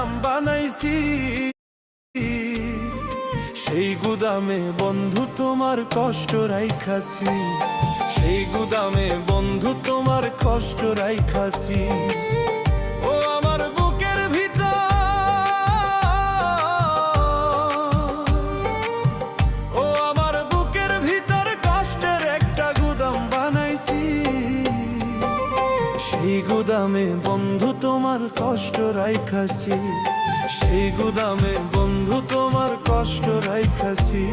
গুদাম বানাইছি, সেই গুদামে বন্ধু তোমার কষ্ট রাইখাছি, সেই গুদামে বন্ধু তোমার কষ্ট রাইখাছি। ও আমার বুকের ভিতর, ও আমার বুকের ভিতর কষ্টের একটা গুদাম বানাইছি, সেই গুদামে বন্ধু তোমার কষ্ট রাইখাছি, সেই গুদামে বন্ধু তোমার কষ্ট রাইখাছি।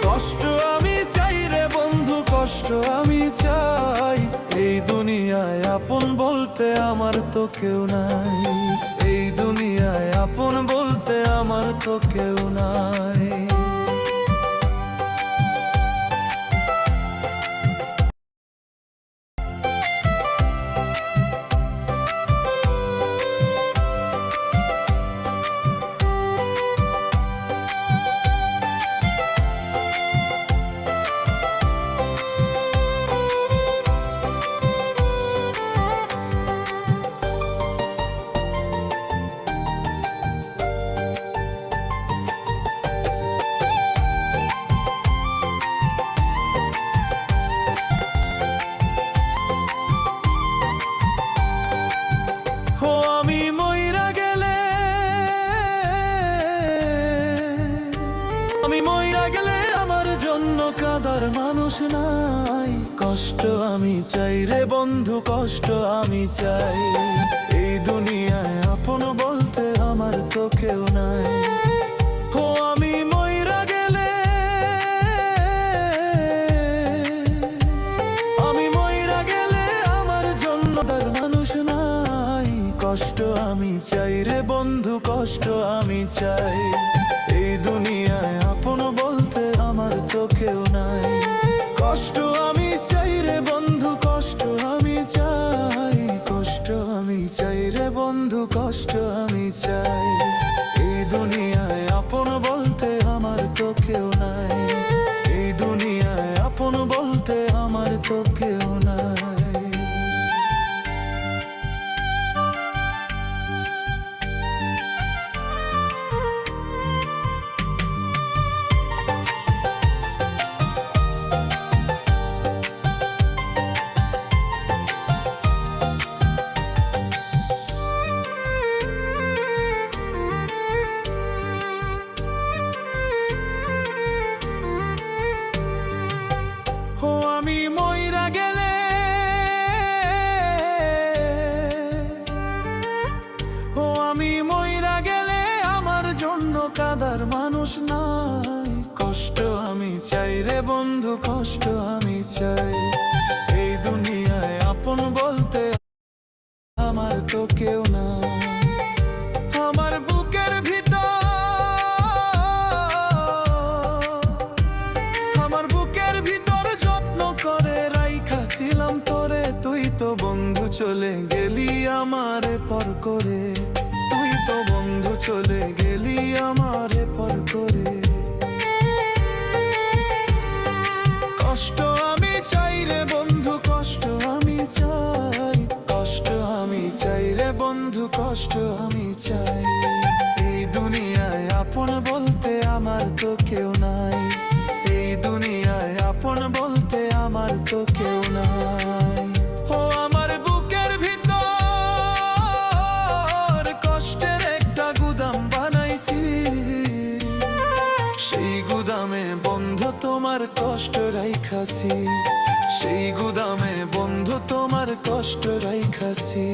কষ্ট আমি চাই রে বন্ধু, কষ্ট আমি চাই, এই দুনিয়ায় আপন বলতে আমার তো কেউ নাই, এই দুনিয়ায় আপন বলতে আমার তো কেউ নাই। আমি মইরা গেলে আমার জন্য কাঁদার মানুষ নাই, কষ্ট আমি চাই রে বন্ধু, কষ্ট আমি চাই, এই দুনিয়ায় আপন বলতে আমার তো কেউ নাই। ও আমি মইরা গেলে, আমি মইরা গেলে আমার জন্য কাঁদার মানুষ নাই, কষ্ট আমি চাই রে বন্ধু, কষ্ট আমি চাই, এই দুনিয়ায় আপন বলতে আমার তো কেউ নাই। কষ্ট আমি চাই রে বন্ধু, কষ্ট আমি চাই, কষ্ট আমি চাই রে বন্ধু, কষ্ট আমি চাই, এই দুনিয়ায় আপন বলতে আমার তো কেউ নাই, এই দুনিয়ায় আপন বলতে আমার তো কেউ নাই। আমি মইরা গেলে, ও আমি মইরা গেলে আমার জন্য কাঁদার মানুষ নাই, কষ্ট আমি চাই রে বন্ধু, কষ্ট আমি চাই, এই দুনিয়ায় আপন বলতে আমার তো কেউ নাই। আমার বুকের ভিতর, আমার বুকের ভিতর যত্ন করে রাইখাছিলাম তোরে, তুই তো বন্ধু চলে গেলি আমারে পর করে, তুই তো বন্ধু চলে গেলি আমারে পর করে। কষ্ট আমি চাই রে বন্ধু, কষ্ট আমি চাই, কষ্ট আমি চাই রে বন্ধু, কষ্ট আমি চাই, এই দুনিয়ায় আপন বলতে আমার তো কেউ নাই, এই দুনিয়ায় আপন বলতে আমার তো কেউ নাই। ও আমার বুকের ভিতর কষ্টের একটা গুদাম বানাইছি, সেই গুদামে বন্ধু তোমার কষ্ট রাইখাছি, সেই গুদামে বন্ধু তোমার কষ্ট রাইখাছি।